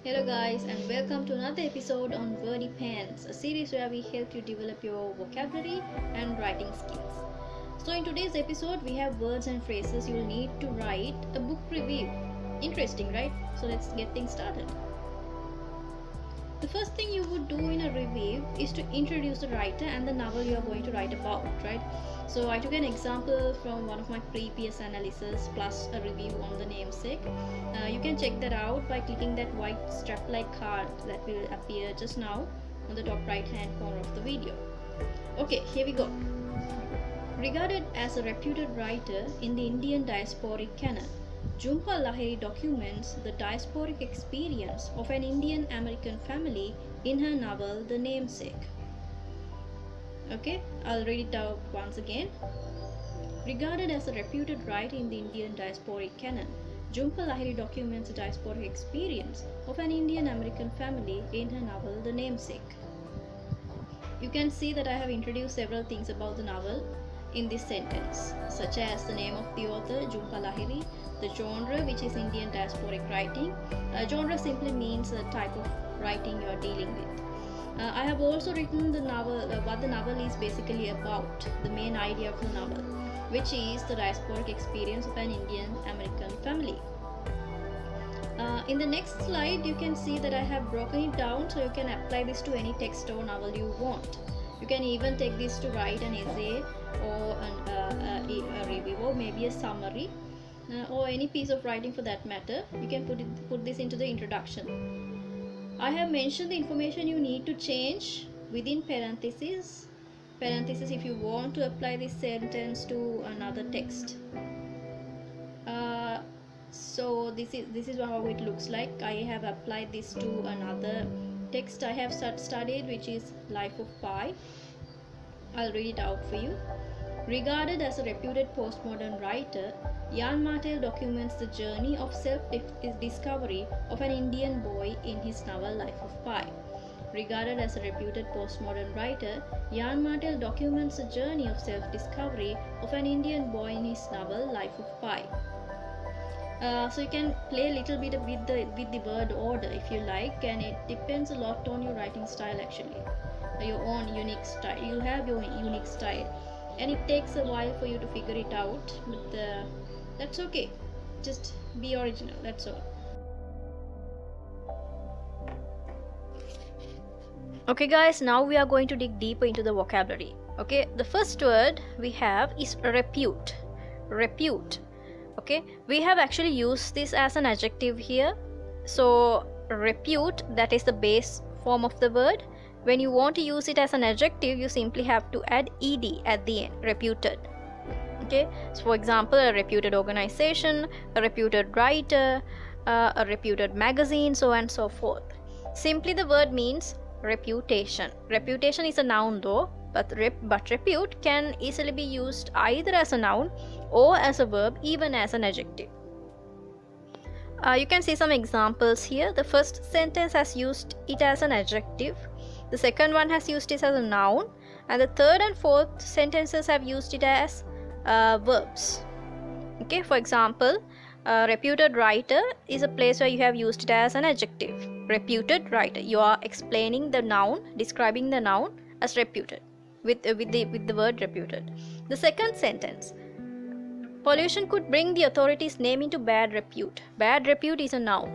Hello guys, and welcome to another episode on Wordy Pens, a series where we help you develop your vocabulary and writing skills. So in today's episode we have words and phrases you'll need to write a book review. Interesting, right? So let's get things started. The first thing you would do in a review is to introduce the writer and the novel you are going to write about, right? So I took an example from one of my previous analysis plus a review on the namesake. You can check that out by clicking that white strap-like card that will appear just now on the top right hand corner of the video. Okay, here we go. Regarded as a reputed writer in the Indian diasporic canon, Jhumpa Lahiri documents the diasporic experience of an Indian American family in her novel The Namesake. Okay, I'll read it out once again. Regarded as a reputed writer in the Indian diasporic canon, Jhumpa Lahiri documents the diasporic experience of an Indian American family in her novel The Namesake. You can see that I have introduced several things about the novel in this sentence, such as the name of the author, Jhumpa Lahiri, the genre, which is Indian diasporic writing. Genre simply means the type of writing you are dealing with. I have also written the novel, what the novel is basically about, the main idea of the novel, which is the diasporic experience of an Indian American family. In the next slide, you can see that I have broken it down so you can apply this to any text or novel you want. You can even take this to write an essay or a review or maybe a summary or any piece of writing for that matter. You can put this into the introduction. I have mentioned the information you need to change within parentheses if you want to apply this sentence to another text. So this is how it looks like. I have applied this to another text I have studied, which is Life of Pi. I'll read it out for you. Regarded as a reputed postmodern writer, Jan Martel documents the journey of self-discovery of an Indian boy in his novel Life of Pi. Regarded as a reputed postmodern writer, Jan Martel documents the journey of self-discovery of an Indian boy in his novel Life of Pi. So you can play a little bit with the word order if you like, and it depends a lot on your writing style actually. Your own unique style. You have your unique style, and it takes a while for you to figure it out, but that's okay. Just be original, that's all. Okay guys, now we are going to dig deeper into the vocabulary. Okay, the first word we have is repute. Repute. Okay, we have actually used this as an adjective here. So repute, that is the base form of the word. When you want to use it as an adjective, you simply have to add ed at the end, reputed. Okay, so for example, a reputed organization, a reputed writer, a reputed magazine, so on and so forth. Simply the word means reputation. Reputation is a noun though, but repute can easily be used either as a noun or as a verb, even as an adjective. You can see some examples here. The first sentence has used it as an adjective. The second one has used it as a noun, and the third and fourth sentences have used it as verbs. Okay, for example, reputed writer is a place where you have used it as an adjective. Reputed writer, you are explaining the noun, describing the noun as reputed with the word reputed. The second sentence, pollution could bring the authorities' name into bad repute. Bad repute is a noun.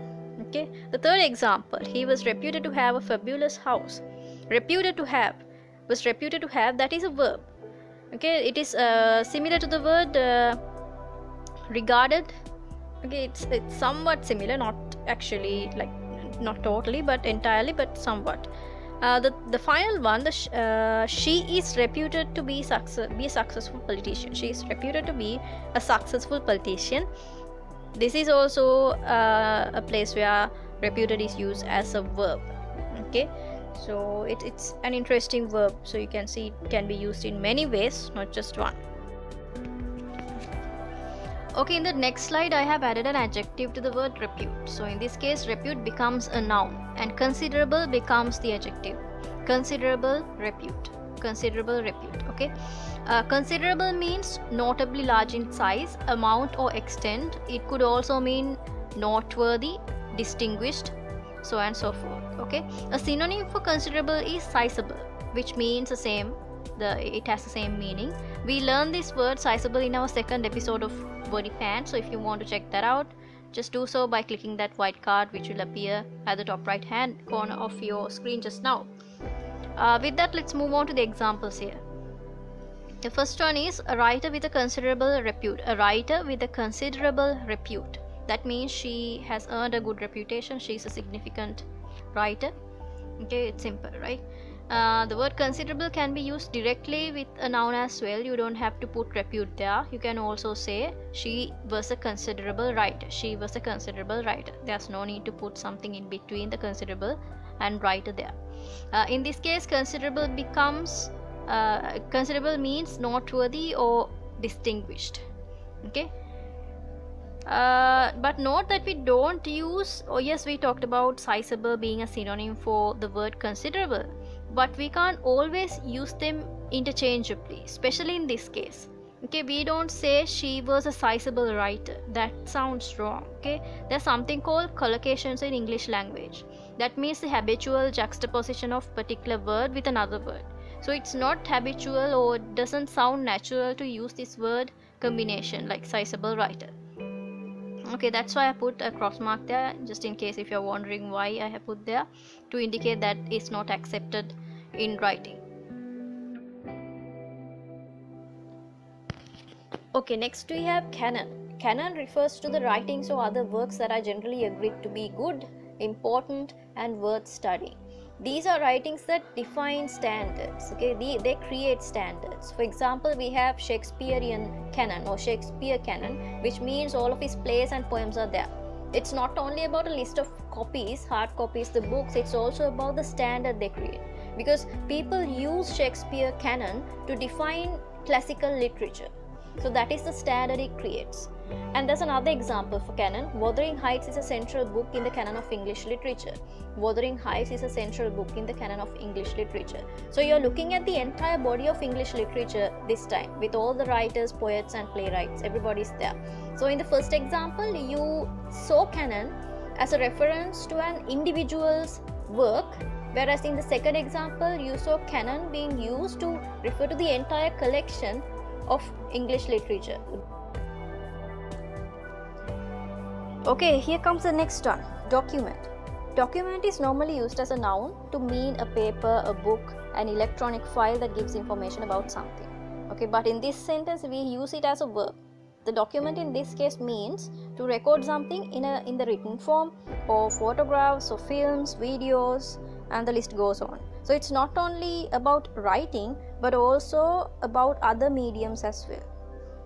Okay. The third example, he was reputed to have a fabulous house. Reputed to have, was reputed to have, that is a verb. Okay, it is similar to the word regarded. Okay, it's somewhat similar, not actually, like not totally but entirely, but somewhat. The final one, she is reputed to be a successful politician. She is reputed to be a successful politician. This is also a place where reputed is used as a verb. Okay, so it's an interesting verb. So you can see it can be used in many ways, not just one. Okay, in the next slide I have added an adjective to the word repute. So in this case, repute becomes a noun and considerable becomes the adjective. Considerable repute. Considerable repute. Okay, considerable means notably large in size, amount or extent. It could also mean noteworthy, distinguished, so and so forth. Okay, a synonym for considerable is sizable, which means the same. It has the same meaning. We learned this word sizable in our second episode of Body Pants, so if you want to check that out, just do so by clicking that white card which will appear at the top right hand corner of your screen just now. With that, let's move on to the examples here. The first one is a writer with a considerable repute. A writer with a considerable repute. That means she has earned a good reputation. She is a significant writer. Okay, it's simple, right? The word considerable can be used directly with a noun as well. You don't have to put repute there. You can also say she was a considerable writer. She was a considerable writer. There's no need to put something in between the considerable and writer there. In this case, considerable becomes considerable means noteworthy or distinguished. Okay. But note that we don't use, yes, we talked about sizable being a synonym for the word considerable, but we can't always use them interchangeably, especially in this case. Okay, we don't say she was a sizable writer. That sounds wrong. Okay, there's something called collocations in English language. That means the habitual juxtaposition of particular word with another word. So it's not habitual or doesn't sound natural to use this word combination like sizable writer. Okay, that's why I put a cross mark there, just in case if you're wondering why I have put there, to indicate that it's not accepted in writing. Okay, next we have canon. Canon refers to the writings or other works that are generally agreed to be good, important, and worth studying. These are writings that define standards. Okay, they create standards. For example, we have Shakespearean canon or Shakespeare canon, which means all of his plays and poems are there. It's not only about a list of copies, hard copies, the books, it's also about the standard they create. Because people use Shakespeare canon to define classical literature. So that is the standard it creates. And there's another example for canon. Wuthering Heights is a central book in the canon of English literature. Wuthering Heights is a central book in the canon of English literature. So you're looking at the entire body of English literature this time, with all the writers, poets, and playwrights. Everybody's there. So in the first example, you saw canon as a reference to an individual's work, whereas in the second example, you saw canon being used to refer to the entire collection of English literature. Okay, here comes the next one, document. Document is normally used as a noun to mean a paper, a book, an electronic file that gives information about something. Okay, but in this sentence we use it as a verb. The document in this case means to record something in the written form, or photographs or films, videos, and the list goes on. So it's not only about writing but also about other mediums as well.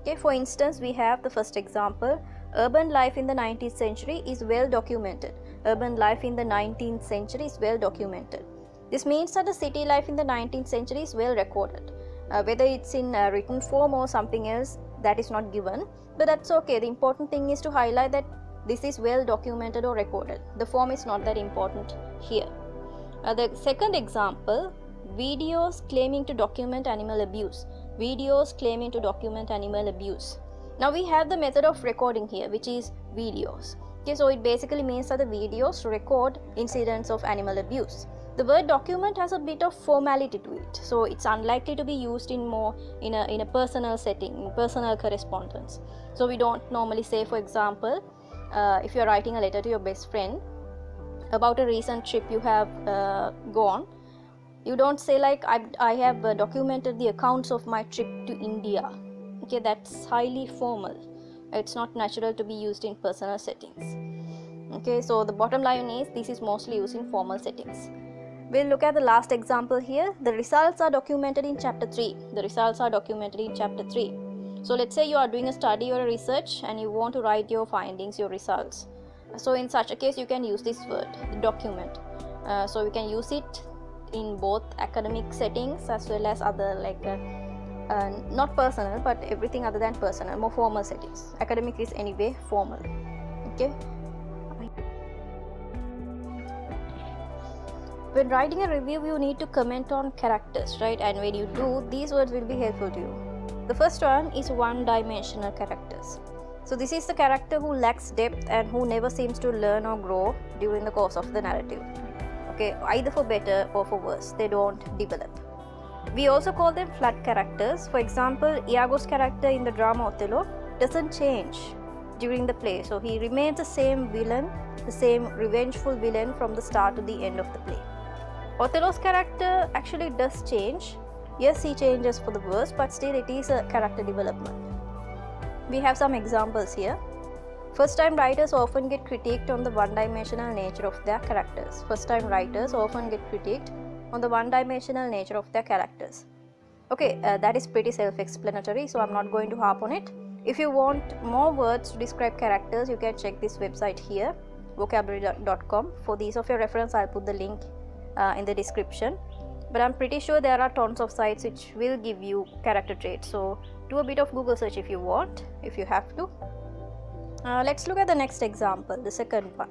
Okay, for instance, we have the first example. Urban life in the 19th century is well documented. Urban life in the 19th century is well documented. This means that the city life in the 19th century is well recorded. Whether it's in written form or something else, that is not given, but that's okay. The important thing is to highlight that this is well documented or recorded. The form is not that important here. The second example, videos claiming to document animal abuse. Videos claiming to document animal abuse. Now we have the method of recording here, which is videos. Okay, so it basically means that the videos record incidents of animal abuse. The word document has a bit of formality to it, so it's unlikely to be used in a personal setting, in personal correspondence. So we don't normally say, for example, if you're writing a letter to your best friend about a recent trip you have gone, you don't say like I have documented the accounts of my trip to India. Okay, that's highly formal. It's not natural to be used in personal settings. Okay, so the bottom line is this is mostly used in formal settings. We'll look at the last example here. The results are documented in chapter 3. The results are documented in chapter 3. So let's say you are doing a study or a research and you want to write your findings, your results. So in such a case, you can use this word, document. So we can use it in both academic settings as well as other not personal, but everything other than personal, more formal settings. Academic is anyway formal. Okay. When writing a review, you need to comment on characters, right? And when you do, these words will be helpful to you. The first one is one-dimensional characters. So this is the character who lacks depth and who never seems to learn or grow during the course of the narrative. Okay, either for better or for worse, they don't develop. We also call them flat characters. For example, Iago's character in the drama Othello doesn't change during the play, so he remains the same villain, the same revengeful villain from the start to the end of the play. Othello's character actually does change. Yes, he changes for the worse, but still it is a character development. We have some examples here. First-time writers often get critiqued on the one-dimensional nature of their characters. First-time writers often get critiqued on the one-dimensional nature of their characters. Okay, that is pretty self-explanatory, so I'm not going to harp on it. If you want more words to describe characters, you can check this website here, vocabulary.com. For these of your reference, I'll put the link in the description. But I'm pretty sure there are tons of sites which will give you character traits. So do a bit of Google search if you want, if you have to. Let's look at the next example, the second one.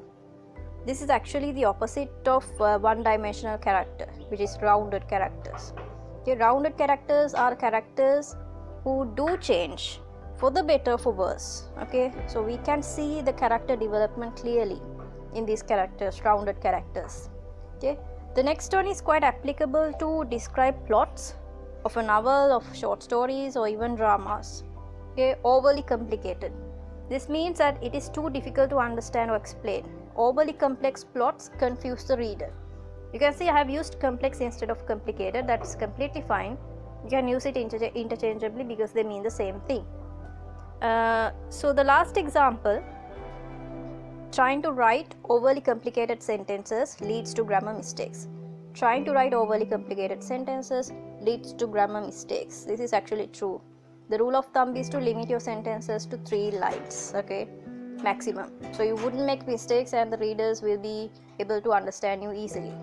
This is actually the opposite of one-dimensional character, which is rounded characters. Okay, rounded characters are characters who do change for the better, for worse. Okay, so we can see the character development clearly in these characters, rounded characters. Okay, the next one is quite applicable to describe plots of a novel, of short stories, or even dramas. Okay, overly complicated. This means that it is too difficult to understand or explain. Overly complex plots confuse the reader. You can see I have used complex instead of complicated. That's completely fine. You can use it interchangeably because they mean the same thing. So the last example, trying to write overly complicated sentences leads to grammar mistakes. Trying to write overly complicated sentences leads to grammar mistakes. This is actually true. The rule of thumb is to limit your sentences to 3 lines, okay, maximum. So you wouldn't make mistakes and the readers will be able to understand you easily.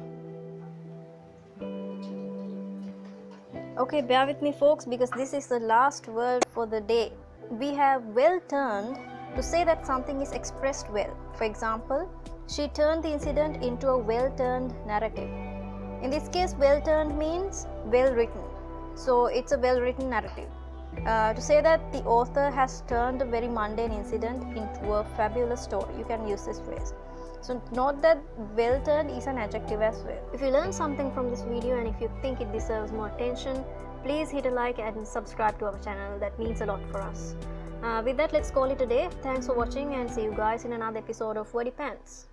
Okay, bear with me folks, because this is the last word for the day. We have well turned to say that something is expressed well. For example, she turned the incident into a well turned narrative. In this case, well turned means well written. So it's a well written narrative. To say that the author has turned a very mundane incident into a fabulous story, you can use this phrase. So note that well turned is an adjective as well. If you learned something from this video and if you think it deserves more attention, please hit a like and subscribe to our channel. That means a lot for us. With that, let's call it a day. Thanks for watching and see you guys in another episode of Wordy Pants.